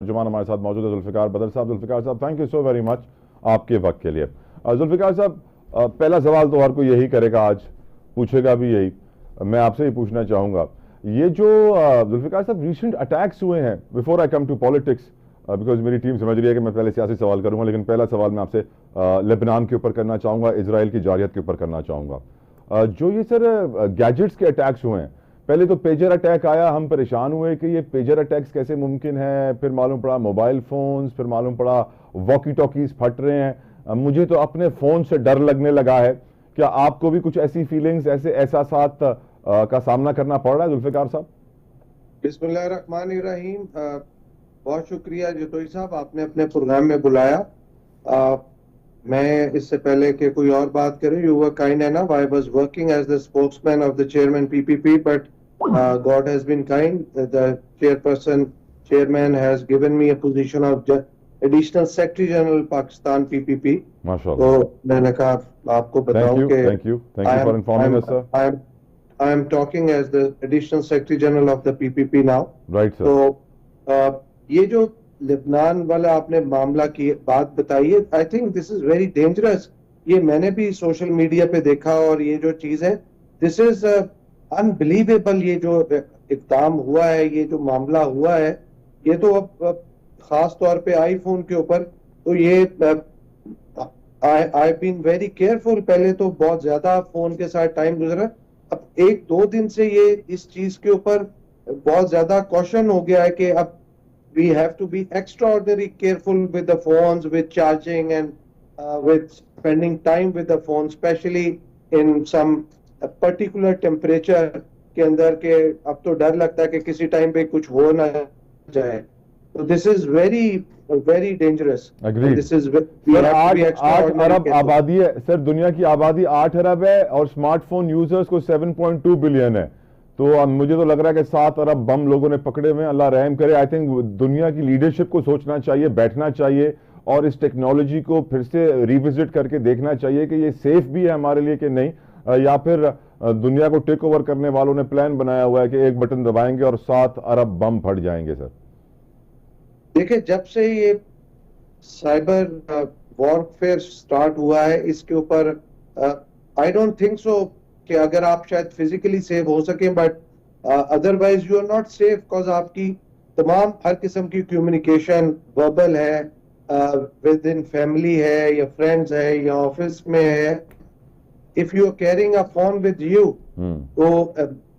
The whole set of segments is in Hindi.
जुमान हमारे साथ मौजूद है जुल्फिकार बदर साहब। जुल्फिकार साहब, thank you so very much आपके वक्त के लिए। जुल्फिकार साहब, पहला सवाल तो हर कोई यही करेगा, आज पूछेगा भी यही। मैं आपसे ही पूछना चाहूंगा, ये जो जुल्फिकार साहब रिसेंट अटैक्स हुए हैं, before I come to politics, because मेरी टीम समझ रही है कि मैं पहले सियासी सवाल करूंगा, लेकिन पहला सवाल मैं आपसे लेबनान के ऊपर करना चाहूंगा, इजराइल की जारियत के ऊपर करना चाहूंगा। जो ये सर गैजेट्स के अटैक्स हुए हैं, पहले तो पेजर अटैक आया, हम परेशान हुए कि ये पेजर अटैक्स कैसे मुमकिन है, फिर मालूम पड़ा मोबाइल फोन्स, फिर मालूम पड़ा वॉकी टॉकीज फट रहे हैं। मुझे तो अपने फोन से डर लगने लगा है। क्या आपको भी कुछ ऐसी फीलिंग्स, ऐसे एहसासात का सामना करना पड़ रहा है जुल्फिकार साहब? बिस्मिल्लाहिर्रहमानिर्रहीम। बहुत शुक्रिया जतोई साहब, आपने अपने प्रोग्राम में बुलाया। मैं इससे पहले कि कोई और बात करें, you were kind enough, I was working as the spokesman of the chairman PPP, but God has been kind, the chairman has given me a position of additional secretary general Pakistan PPP. माशाल्लाह। तो मैंने कहा आपको बताऊं कि thank you for informing us sir. I am talking as the additional secretary general of the PPP now. Right sir. तो ये जो लेबनान वाला आपने मामला की बात बताई है, I think this is very dangerous. ये मैंने भी सोशल मीडिया पे देखा, और ये जो चीज है, दिस इज अनबिलीवेबल। ये जो इक़दाम हुआ है, ये जो मामला हुआ है, ये तो अब खास तौर पे आईफोन के ऊपर, तो ये आई बीन वेरी केयरफुल। पहले तो बहुत ज्यादा फोन के साथ टाइम गुजरा, अब एक दो दिन से ये इस चीज के ऊपर बहुत ज्यादा कॉशन हो गया है कि अब we have to be extraordinarily careful with the phones, with charging, and with spending time with the phone, especially in some particular temperature के अंदर के अब तो डर लगता है कि किसी टाइम पे कुछ हो ना जाए। तो this is very very dangerous. Agreed. This is we have to be 8 extraordinarily Arab careful. आबादी है सर, दुनिया की आबादी 8 अरब है और स्मार्टफोन यूजर्स को 7.2 बिलियन है। तो अब मुझे तो लग रहा है कि 7 अरब बम लोगों ने पकड़े हुए हैं। अल्लाह रहम करे। आई थिंक दुनिया की लीडरशिप को सोचना चाहिए, बैठना चाहिए और इस टेक्नोलॉजी को फिर से रिविजिट करके देखना चाहिए कि ये सेफ भी है हमारे लिए कि नहीं, या फिर दुनिया को टेक ओवर करने वालों ने प्लान बनाया हुआ है कि एक बटन दबाएंगे और 7 अरब बम फट जाएंगे। सर देखिए, जब से ये साइबर वॉरफेयर स्टार्ट हुआ है, इसके ऊपर आई डोंट थिंक सो कि अगर आप शायद फिजिकली सेव हो सके, but otherwise you are not safe, because आपकी तमाम हर किस्म की कम्युनिकेशन वर्बल है, विद इन फैमिली है या फ्रेंड्स है या ऑफिस में है। If you are carrying a phone with you, तो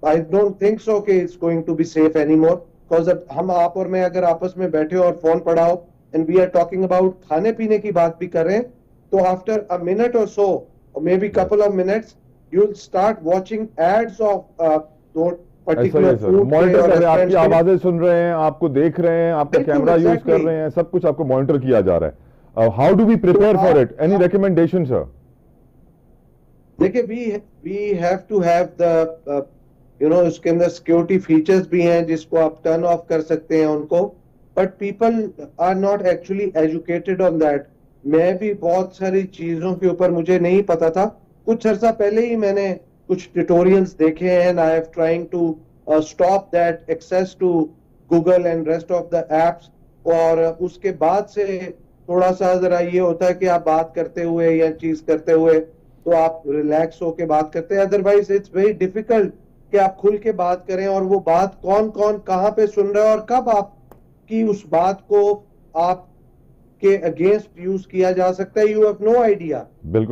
आई डोंट थिंक सो कि it's going to be safe anymore, because अब हम आप और मैं अगर आपस में बैठे और फोन पढ़ाओ and we are talking about खाने पीने की बात भी कर रहे हैं, तो आफ्टर अ मिनट और so, may be couple of minutes, you'll start watching ads of particular food। Monitor कर रहे हैं, आपकी आवाजें सुन रहे हैं, आपको देख रहे हैं, आपका कैमरा यूज कर रहे हैं, सब कुछ आपको मॉनिटर किया जा रहा है। How do we prepare for it? Any recommendation sir? देखिए, we have to have the इसके अंदर सिक्योरिटी फीचर्स भी हैं जिसको आप टर्न ऑफ कर सकते हैं उनको, but people are not actually educated on that. मैं भी बहुत सारी चीजों के ऊपर मुझे नहीं पता था। कुछ अर्सा पहले ही मैंने कुछ ट्यूटोरियल्स देखे हैं, and I have trying to stop that access to Google and rest of the apps. और उसके बाद से थोड़ा सा जरा ये होता है कि आप बात करते हुए या चीज करते हुए तो आप रिलैक्स होके बात करते हैं, अदरवाइज इट्स वेरी डिफिकल्ट कि आप खुल के बात करें और वो बात कौन कौन कहाँ पे सुन रहा है और कब आपकी उस बात को आप के अगेंस्ट यूज किया जा सकता है। You have no idea. बिल्कुल।